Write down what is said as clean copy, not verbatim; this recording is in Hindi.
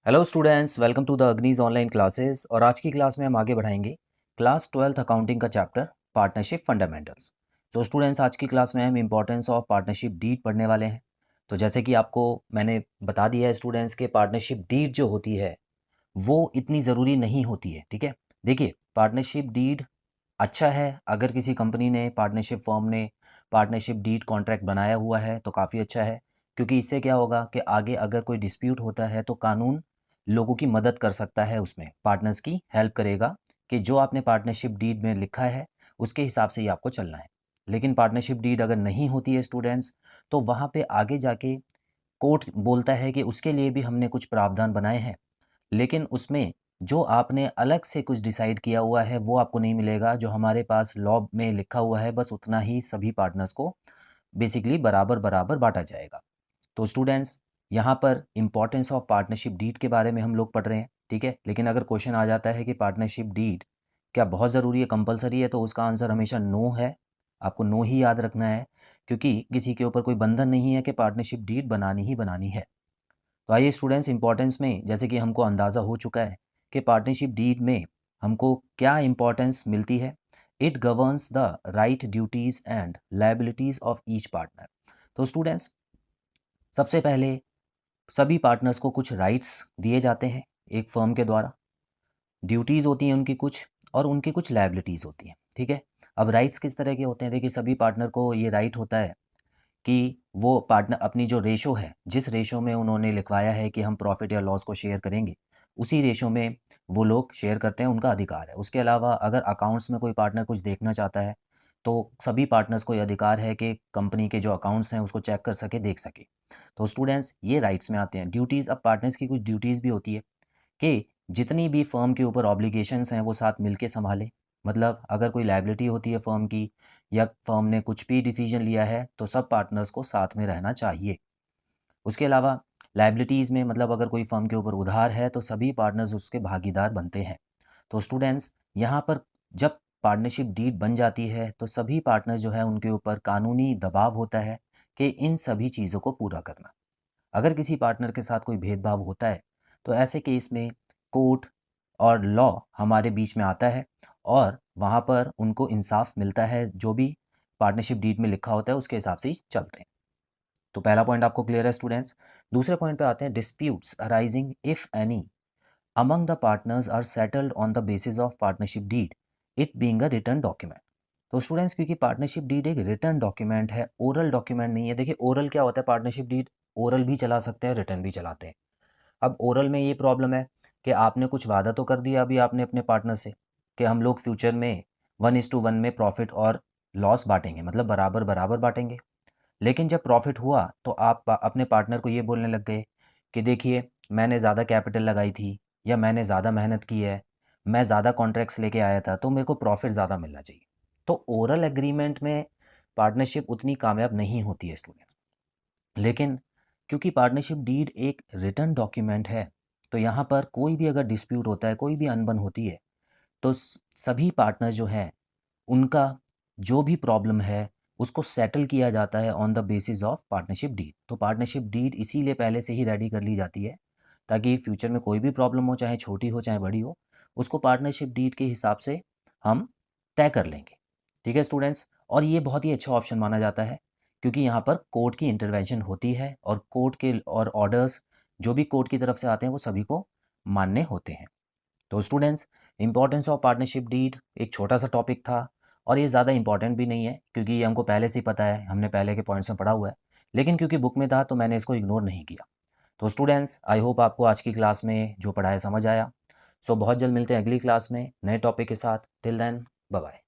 Hello students, welcome to the Agni's online classes. और आज की क्लास में हम आगे बढ़ाएंगे क्लास 12th अकाउंटिंग का चैप्टर पार्टनरशिप फंडामेंटल्स। तो स्टूडेंट्स, आज की क्लास में हम इंपॉर्टेंस ऑफ पार्टनरशिप डीड पढ़ने वाले हैं। तो जैसे कि आपको मैंने बता दिया है स्टूडेंट्स के पार्टनरशिप डीड जो होती है वो इतनी ज़रूरी नहीं होती है। ठीक है, देखिए पार्टनरशिप डीड अच्छा है अगर किसी कंपनी ने, पार्टनरशिप फर्म ने पार्टनरशिप डीड कॉन्ट्रैक्ट बनाया हुआ है तो काफ़ी अच्छा है, क्योंकि इससे क्या होगा कि आगे अगर कोई डिस्प्यूट होता है तो कानून लोगों की मदद कर सकता है, उसमें पार्टनर्स की हेल्प करेगा कि जो आपने पार्टनरशिप डीड में लिखा है उसके हिसाब से ही आपको चलना है। लेकिन पार्टनरशिप डीड अगर नहीं होती है स्टूडेंट्स, तो वहाँ पे आगे जाके कोर्ट बोलता है कि उसके लिए भी हमने कुछ प्रावधान बनाए हैं, लेकिन उसमें जो आपने अलग से कुछ डिसाइड किया हुआ है वो आपको नहीं मिलेगा। जो हमारे पास लॉ में लिखा हुआ है बस उतना ही सभी पार्टनर्स को बेसिकली बराबर बराबर बांटा जाएगा। तो स्टूडेंट्स, यहाँ पर इंपॉर्टेंस ऑफ पार्टनरशिप डीड के बारे में हम लोग पढ़ रहे हैं, ठीक है। लेकिन अगर क्वेश्चन आ जाता है कि पार्टनरशिप डीड क्या बहुत ज़रूरी है, कंपलसरी है, तो उसका आंसर हमेशा नो है। आपको नो ही याद रखना है, क्योंकि किसी के ऊपर कोई बंधन नहीं है कि पार्टनरशिप डीड बनानी ही बनानी है। तो आइए स्टूडेंट्स, इंपॉर्टेंस में जैसे कि हमको अंदाज़ा हो चुका है कि पार्टनरशिप डीड में हमको क्या इंपॉर्टेंस मिलती है। It governs the right, duties and liabilities of each partner. तो स्टूडेंट्स, सबसे पहले सभी पार्टनर्स को कुछ राइट्स दिए जाते हैं एक फर्म के द्वारा। ड्यूटीज़ होती हैं उनकी कुछ, और उनकी कुछ लायबिलिटीज़ होती हैं, ठीक है। अब राइट्स किस तरह के होते हैं? देखिए, सभी पार्टनर को ये राइट होता है कि वो पार्टनर अपनी जो रेशो है, जिस रेशो में उन्होंने लिखवाया है कि हम प्रॉफिट या लॉस को शेयर करेंगे, उसी रेशो में वो लोग शेयर करते हैं, उनका अधिकार है। उसके अलावा अगर अकाउंट्स में कोई पार्टनर कुछ देखना चाहता है तो सभी पार्टनर्स को ये अधिकार है कि कंपनी के जो अकाउंट्स हैं उसको चेक कर सके, देख सके। तो स्टूडेंट्स, ये राइट्स में आते हैं। ड्यूटीज़, अब पार्टनर्स की कुछ ड्यूटीज़ भी होती है कि जितनी भी फर्म के ऊपर ऑब्लिगेशंस हैं वो साथ मिलके संभालें। मतलब अगर कोई लायबिलिटी होती है फर्म की, या फर्म ने कुछ भी डिसीजन लिया है, तो सब पार्टनर्स को साथ में रहना चाहिए। उसके अलावा लायबिलिटीज़ में, मतलब अगर कोई फर्म के ऊपर उधार है तो सभी पार्टनर्स उसके भागीदार बनते हैं। तो स्टूडेंट्स, यहाँ पर जब पार्टनरशिप डीड बन जाती है तो सभी पार्टनर्स जो है उनके ऊपर कानूनी दबाव होता है कि इन सभी चीज़ों को पूरा करना। अगर किसी पार्टनर के साथ कोई भेदभाव होता है तो ऐसे केस में कोर्ट और लॉ हमारे बीच में आता है, और वहाँ पर उनको इंसाफ मिलता है। जो भी पार्टनरशिप डीड में लिखा होता है उसके हिसाब से ही चलते हैं। तो पहला पॉइंट आपको क्लियर है स्टूडेंट्स। दूसरे पॉइंट पे आते हैं, disputes arising if any among the partners are settled on the basis of partnership deed, it being a written document. तो स्टूडेंट्स, क्योंकि पार्टनरशिप डीड एक रिटर्न डॉक्यूमेंट है, ओरल डॉक्यूमेंट नहीं है। देखिए, ओरल क्या होता है, पार्टनरशिप डीड ओरल भी चला सकते हैं, रिटर्न भी चलाते हैं। अब ओरल में ये प्रॉब्लम है कि आपने कुछ वादा तो कर दिया अभी आपने अपने पार्टनर से कि हम लोग फ्यूचर में 1:1 में प्रॉफिट और लॉस बांटेंगे, मतलब बराबर बराबर बांटेंगे। लेकिन जब प्रॉफिट हुआ तो आप अपने पार्टनर को ये बोलने लग गए कि देखिए, मैंने ज़्यादा कैपिटल लगाई थी, या मैंने ज़्यादा मेहनत की है, मैं ज़्यादा कॉन्ट्रैक्ट्स लेके आया था, तो मेरे को प्रॉफिट ज़्यादा मिलना चाहिए। तो ओरल एग्रीमेंट में पार्टनरशिप उतनी कामयाब नहीं होती है स्टूडेंट्स। लेकिन क्योंकि पार्टनरशिप डीड एक रिटर्न डॉक्यूमेंट है, तो यहाँ पर कोई भी अगर डिस्प्यूट होता है, कोई भी अनबन होती है, तो सभी पार्टनर जो हैं उनका जो भी प्रॉब्लम है उसको सेटल किया जाता है on the basis of partnership deed. तो पार्टनरशिप डीड इसीलिए पहले से ही रेडी कर ली जाती है, ताकि फ्यूचर में कोई भी प्रॉब्लम हो, चाहे छोटी हो चाहे बड़ी हो, उसको पार्टनरशिप डीड के हिसाब से हम तय कर लेंगे। ठीक है स्टूडेंट्स, और ये बहुत ही अच्छा ऑप्शन माना जाता है, क्योंकि यहाँ पर कोर्ट की इंटरवेंशन होती है, और कोर्ट के और ऑर्डर्स जो भी कोर्ट की तरफ से आते हैं वो सभी को मानने होते हैं। तो students, importance of partnership deed एक छोटा सा टॉपिक था, और ये ज़्यादा इंपॉर्टेंट भी नहीं है, क्योंकि ये हमको पहले से ही पता है, हमने पहले के पॉइंट्स में पढ़ा हुआ है। लेकिन क्योंकि बुक में था तो मैंने इसको इग्नोर नहीं किया। तो स्टूडेंट्स, आई होप आपको आज की क्लास में जो पढ़ाया समझ आया। सो बहुत जल्द मिलते हैं अगली क्लास में नए टॉपिक के साथ। Till then, bye bye.